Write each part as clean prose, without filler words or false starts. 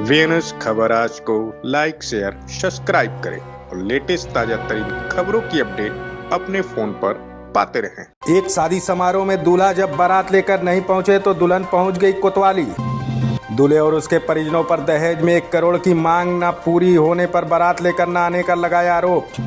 VNS खबर आज को लाइक शेयर सब्सक्राइब करें और लेटेस्ट ताजा तरीन खबरों की अपडेट अपने फोन पर पाते रहें। एक शादी समारोह में दूल्हा जब बारात लेकर नहीं पहुंचे तो दुल्हन पहुंच गई कोतवाली। दूल्हे और उसके परिजनों पर दहेज में 1 करोड़ की मांग न पूरी होने पर बारात लेकर न आने का लगाया आरोप।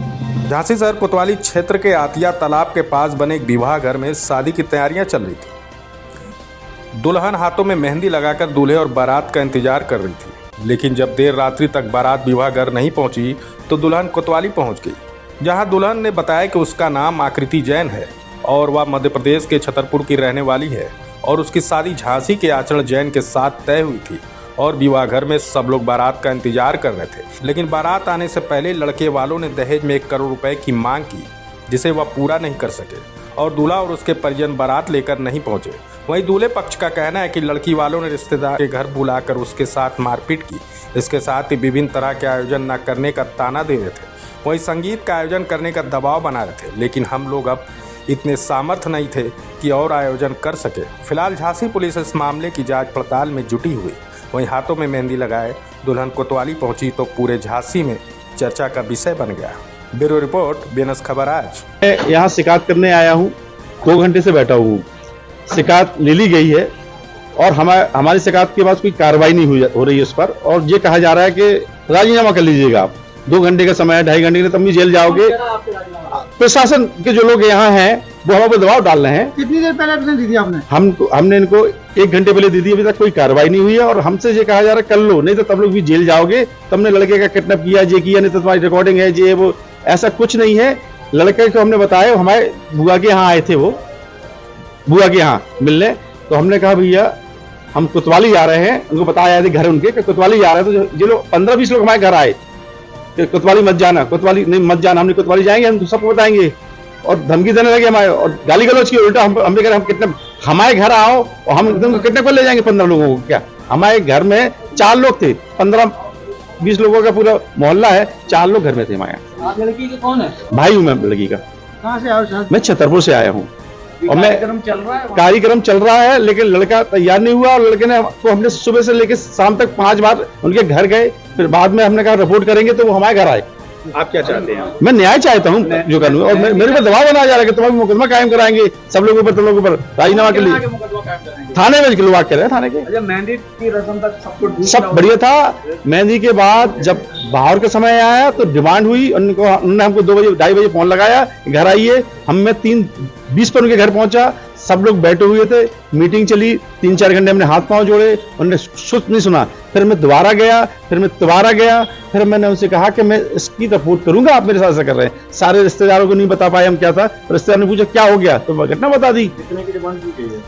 झांसी शहर कोतवाली क्षेत्र के आतिया तालाब के पास बने एक विवाह घर में शादी की तैयारियां चल रही थी। दुल्हन हाथों में मेहंदी लगाकर दूल्हे और बारात का इंतजार कर रही थी, लेकिन जब देर रात्रि तक बारात विवाह घर नहीं पहुंची तो दुल्हन कोतवाली पहुंच गई, जहां दुल्हन ने बताया कि उसका नाम आकृति जैन है और वह मध्य प्रदेश के छतरपुर की रहने वाली है और उसकी शादी झांसी के आचरण जैन के साथ तय हुई थी और विवाह घर में सब लोग बारात का इंतजार कर रहे थे। लेकिन बारात आने से पहले लड़के वालों ने दहेज में 1 करोड़ रुपए की मांग की, जिसे वह पूरा नहीं कर सके और दूल्हा और उसके परिजन बारात लेकर नहीं पहुंचे। वहीं दूल्हे पक्ष का कहना है कि लड़की वालों ने रिश्तेदार के घर बुलाकर उसके साथ मारपीट की। इसके साथ ही विभिन्न तरह के आयोजन न करने का ताना दे रहे थे। वहीं संगीत का आयोजन करने का दबाव बना रहे थे, लेकिन हम लोग अब इतने सामर्थ्य नहीं थे कि और आयोजन कर सके। फिलहाल झांसी पुलिस इस मामले की जांच पड़ताल में जुटी हुई। वहीं हाथों में मेहंदी लगाए दुल्हन कोतवाली पहुंची तो पूरे झांसी में चर्चा का विषय बन गया। ब्यूरो रिपोर्ट, वीएनएस खबर आज। मैं यहाँ शिकायत करने आया हूँ, 2 घंटे से बैठा हूँ। शिकायत ले ली गई है और हमारी शिकायत के बाद कोई कार्रवाई नहीं हो रही है उस पर, और ये कहा जा रहा है कि राजीनामा कर लीजिएगा आप। 2 घंटे का समय है, 2.5 घंटे के तब भी जेल जाओगे। प्रशासन के जो लोग यहाँ हैं वो हम पर दबाव डाल रहे हैं। कितनी देर पहले एप्लीकेशन दी थी आपने? हमने इनको 1 घंटे पहले दी थी, अभी तक कोई कार्रवाई नहीं हुई है और हमसे ये कहा जा रहा है कर लो, नहीं तो तब लोग भी जेल जाओगे। तुमने लड़के का किडनैप किया, ये किया, नहीं तो तुम्हारी रिकॉर्डिंग है, ये वो। ऐसा कुछ नहीं है। लड़के को हमने बताया, हमारे बुआ के यहाँ आए थे, वो बुआ के यहाँ मिलने, तो हमने कहा भैया हम कोतवाली जा रहे हैं। उनको बताया थे घर उनके कि कोतवाली जा रहे हैं, तो जो लोग 15-20 लोग हमारे घर आए कि कोतवाली मत जाना, कोतवाली नहीं मत जाना। हमने कोतवाली जाएंगे, हम तो सबको बताएंगे, और धमकी देने लगे हमारे, और गाली गलौज की। उल्टा हमने कहा हम कितने हमारे घर आओ और हम एकदम कितने को ले जाएंगे 15 लोगों को। क्या हमारे घर में 4 लोग थे, 15-20 लोगों का पूरा मोहल्ला है, 4 लोग घर में थे हमारे। आप लड़की के कौन है? भाई हूँ मैं लड़की का। कहाँ से आओ? मैं छतरपुर से आया हूँ और मैं कार्यक्रम चल रहा है, लेकिन लड़का तैयार नहीं हुआ और लड़के ने तो हमने सुबह से लेकर शाम तक 5 बार उनके घर गए। फिर बाद में हमने कहा रिपोर्ट करेंगे, तो वो हमारे घर आए। आप क्या चाहते हैं? मैं न्याय चाहता हूँ जो कानून, और मेरे पर दबाव बनाया जा रहा है कि तुम्हारा मुकदमा कायम कराएंगे, सब लोगों पर, तुम लोगों पर राजीनामा के लिए थाने में लोग कर रहे हैं। थाने के मेहंदी की रस्म तक सब बढ़िया था। मेहंदी के बाद जब बाहर का समय आया तो डिमांड हुई, उन्होंने हमको 2 बजे 2:30 बजे फोन लगाया, घर आइए। हम मैं 3:20 पर उनके घर पहुंचा। सब लोग बैठे हुए थे, मीटिंग चली। 3-4 घंटे हमने हाथ पांव जोड़े, उन्होंने कुछ नहीं सुना। फिर मैं दोबारा गया, फिर मैंने उनसे कहा कि मैं इसकी रिपोर्ट करूंगा, आप मेरे साथ ऐसा कर रहे हैं। सारे रिश्तेदारों को नहीं बता पाए हम क्या था। रिश्तेदार ने पूछा क्या हो गया, तो मैं घटना बता दी। कितने की डिमांड की गई है?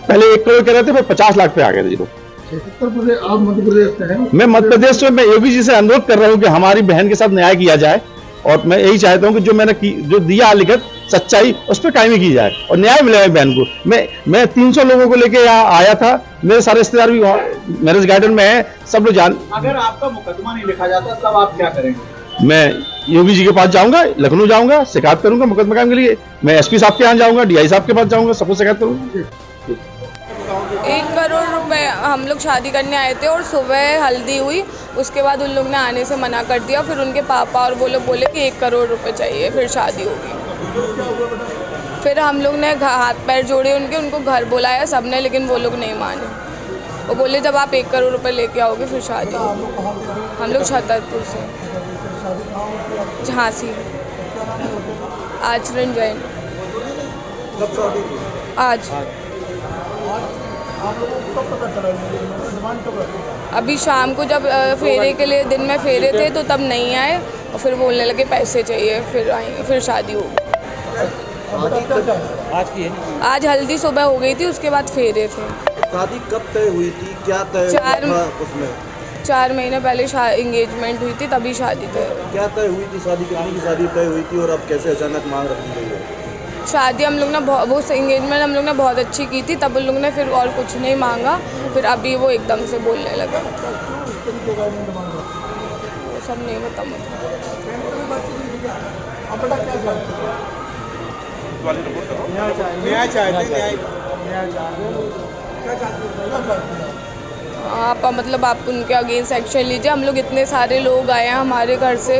पहले 1 करोड़ कह रहे थे, फिर 50 लाख पे आ गए थे। आप मध्य प्रदेश से हैं? मैं मध्य प्रदेश से, मैं योगी जी से अनुरोध कर रहा हूँ कि हमारी बहन के साथ न्याय किया जाए, और मैं यही चाहता हूँ कि जो मैंने जो दिया लिखित सच्चाई, उस पर कायमी की जाए और न्याय मिले बहन को। मैं 300 लोगों को लेके यहाँ आया था। मेरे सारे रिश्तेदार भी मैरिज गार्डन में है, सब लोग जान। अगर आपका मुकदमा नहीं लिखा जाता तब आप क्या करेंगे? मैं योगी जी के पास जाऊंगा, लखनऊ जाऊंगा, शिकायत करूंगा मुकदमा कायम के लिए। मैं एसपी साहब के यहाँ जाऊंगा, डीआई साहब के पास जाऊंगा, सबको शिकायत करूंगा। 1 करोड़ रुपए हम लोग शादी करने आए थे और सुबह हल्दी हुई, उसके बाद उन लोग ने आने से मना कर दिया। फिर उनके पापा और वो लोग बोले कि 1 करोड़ रुपए चाहिए, फिर शादी होगी। फिर हम लोग ने हाथ पैर जोड़े उनको घर बुलाया सबने, लेकिन वो लोग नहीं माने। वो बोले जब आप 1 करोड़ रुपए लेके आओगे फिर शादी होगी। हम लोग छतरपुर से, झांसी, आचरण जैन। आज अभी शाम को जब फेरे के लिए दिन में फेरे थे तो तब नहीं आए, और फिर बोलने लगे पैसे चाहिए, फिर आएंगे, फिर शादी होगी। आज हल्दी सुबह हो गई थी, उसके बाद फेरे थे। शादी कब तय हुई थी, क्या तय था उसमें? 4 महीने पहले एंगेजमेंट हुई थी, तभी शादी तय। क्या तय हुई थी शादी, कितनी की शादी तय हुई थी और अब कैसे अचानक मांग रखी गई है? शादी हम लोग ने वो एंगेजमेंट हम लोग ने बहुत अच्छी की थी, तब उन लोग ने फिर और कुछ नहीं मांगा। फिर अभी वो एकदम से बोलने लगे। वो सब नहीं बता मुझे। न्याय चाहते आप मतलब आप उनके अगेंस्ट एक्शन लीजिए। हम लोग इतने सारे लोग आए हैं हमारे घर से,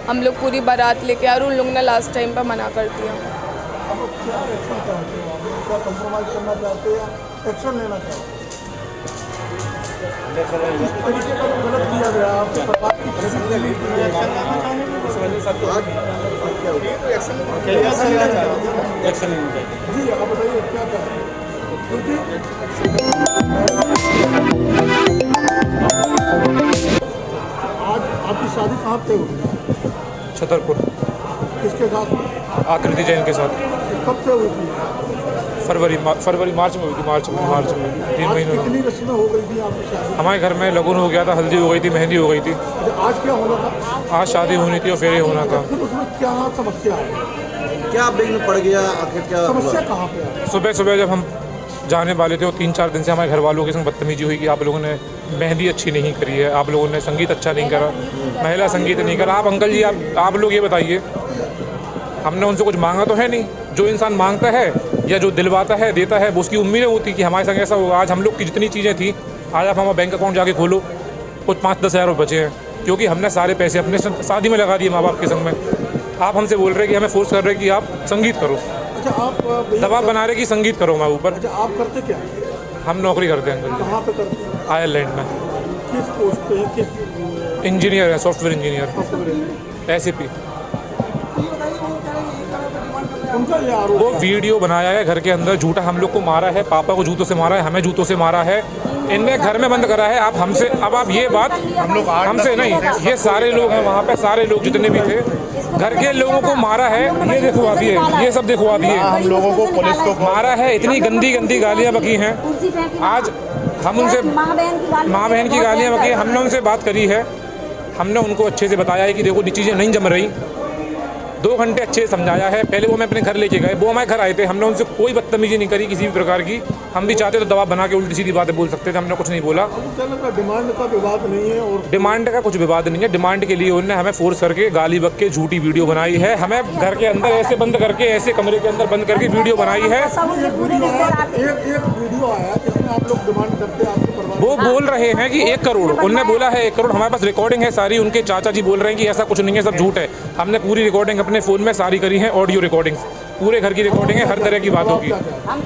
हम लोग पूरी बारात लेके आ रहे, उन लोग ने लास्ट टाइम पर मना कर दिया। कंप्रोमाइज करना चाहते हैं या एक्शन लेना चाहते हैं? इस तरीके का गलत किया गया आपके परिवार की जी, आप बताइए क्या करें? क्योंकि आज आपकी शादी कहाँ पे हुई? छतरपुर किसके साथ? आकृति जैन के साथ। कब से हुई थी? फरवरी मार्च में हुई थी। मार्च में 3 आज महीनों कितनी रस्में हो गई थी आपकी शादी? हमारे घर में लगन हो गया था, हल्दी हो गई थी, मेहंदी हो गई थी। आज क्या होना था? आज शादी होनी थी और फेरे होना था। फिर उसमें क्या समस्या है? क्या विघ्न पड़ गया, आखिर क्या समस्या कहाँ पे है? सुबह जब हम जाने वाले थे और 3-4 दिन से हमारे घर वालों के संग बदतमीजी हुई कि आप लोगों ने मेहंदी अच्छी नहीं करी है, आप लोगों ने संगीत अच्छा नहीं करा, महिला संगीत नहीं करा। आप अंकल जी आप लोग ये बताइए, हमने उनसे कुछ मांगा तो है नहीं। जो इंसान मांगता है या जो दिलवाता है, देता है, वो उसकी उम्मीदें होती कि हमारे संग ऐसा होगा। आज हम लोग की जितनी चीज़ें थी, आज आप हमारा बैंक अकाउंट जाके खोलो, कुछ 5-10 हज़ार रुपये बचे हैं, क्योंकि हमने सारे पैसे अपने शादी में लगा दिए माँ बाप के संग में। आप हमसे बोल रहे हैं कि हमें फोर्स कर रहे हैं कि आप संगीत करो, अच्छा, आप दबाव बना रहे कि संगीत करो हमारे ऊपर। अच्छा, आप करते क्या हैं? हम नौकरी करते हैं अंकल कहाँ पे करते हैं? जी, आयरलैंड में किस पोस्ट पे हैं? किस इंजीनियर है, सॉफ्टवेयर इंजीनियर, SAP। उनका ये आरोप वो वीडियो बनाया है घर के अंदर, झूठा हम लोग को मारा है, पापा को जूतों से मारा है, हमें जूतों से मारा है, इनने घर में बंद करा है। आप हमसे, अब आप ये बात हम लोग हमसे नहीं, ये सारे लोग हैं वहाँ पे, सारे लोग जितने भी थे, घर के लोगों को मारा है। ये देखो आप, ये सब देखो आप, ये हम लोगों को पुलिस को मारा है। इतनी गंदी गंदी गालियाँ बकी हैं। आज हम उनसे माँ बहन की गालियाँ बकी, हमने उनसे बात करी है, हमने उनको अच्छे से बताया है कि देखो ये चीज़ें नहीं जम रही। 2 घंटे अच्छे से समझाया है। पहले वो मैं अपने घर लेके गए, वो हमारे घर आए थे, हमने उनसे कोई बदतमीजी नहीं करी किसी भी प्रकार की। हम भी चाहते तो दबाव बना के उल्टी सीधी बातें बोल सकते थे, हमने कुछ नहीं बोला। डिमांड का विवाद नहीं है और डिमांड का कुछ विवाद नहीं है। डिमांड के लिए उन्होंने हमें फोर्स करके गाली बक के झूठी वीडियो बनाई है, हमें घर के अंदर ऐसे बंद करके, ऐसे कमरे के अंदर बंद करके वीडियो बनाई है। एक वीडियो आया जिसमें आप लोग डिमांड करते हैं आपके परिवार। वो बोल रहे हैं कि 1 करोड़, उनने बोला है 1 करोड़। हमारे पास रिकॉर्डिंग है सारी, उनके चाचा जी बोल रहे हैं कि ऐसा कुछ नहीं है, सब झूठ है। हमने पूरी रिकॉर्डिंग अपने फ़ोन में सारी करी है, ऑडियो रिकॉर्डिंग्स, पूरे घर की रिकॉर्डिंग है, हर तरह की बातों की।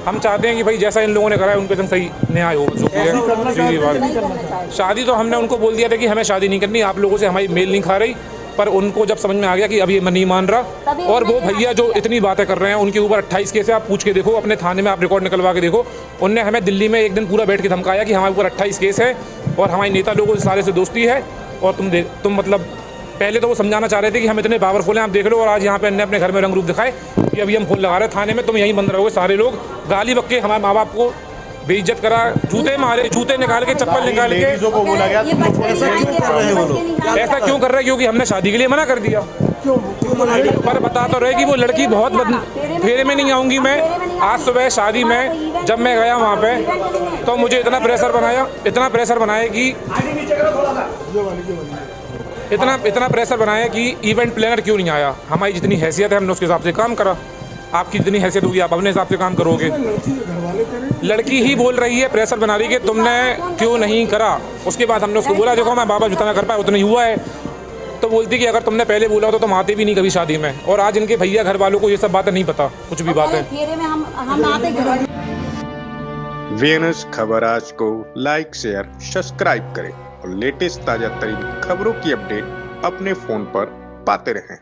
हम चाहते हैं कि भाई जैसा इन लोगों ने करा है उनके संग सही न्याय हो, जो है सीधी बात। शादी तो हमने उनको बोल दिया था कि हमें शादी नहीं करनी, आप लोगों से हमारी मेल नहीं खा रही, पर उनको जब समझ में आ गया कि अब ये नहीं मान रहा, और वो भैया जो इतनी बातें कर रहे हैं उनके ऊपर 28 केस है। आप पूछ के देखो, अपने थाने में आप रिकॉर्ड निकलवा के देखो। उनने हमें दिल्ली में एक दिन पूरा बैठ के धमकाया कि हमारे ऊपर 28 केस है और हमारे नेता लोगों से सारे से दोस्ती है, और तुम मतलब पहले तो वो समझाना चाह रहे थे कि हम इतने पावरफुल हैं, आप देख लो, और आज यहाँ पे अन्य अपने घर में रंग रूप दिखाए कि अभी हम फोन लगा रहे हैं थाने में, तुम यहीं बंद रहोगे। सारे लोग गाली बक के हमारे माँ बाप को बेइज्जत करा, जूते मारे, जूते निकाल के, चप्पल निकाल के। को बोला गया ऐसा क्यों कर रहे हैं? क्योंकि हमने शादी के लिए मना कर दिया। पर बता तो रहे कि वो लड़की बहुत फेरे में नहीं आऊँगी मैं। आज सुबह शादी में जब मैं गया वहाँ पे, तो मुझे इतना प्रेशर बनाया कि इतना प्रेशर बनाया कि इवेंट प्लानर क्यों नहीं आया। हमारी जितनी हैसियत है हमने उसके हिसाब से काम करा, आपकी जितनी हैसियत होगी आप अपने हिसाब से काम करोगे। लड़की ही बोल रही है, प्रेशर बना रही है कि तुमने क्यों नहीं करा। उसके बाद हमने उसको बोला देखो मैं बाबा जितना कर पाया उतना ही हुआ है, तो बोलती कि अगर तुमने पहले बोला तो तुम आते भी नहीं कभी शादी में। और आज इनके भैया घर वालों को ये सब बातें नहीं पता, कुछ भी बात है। वीएनएस खबर आज को लाइक, शेयर, सब्सक्राइब करें और लेटेस्ट ताजा तरीन खबरों की अपडेट अपने फोन पर पाते रहें।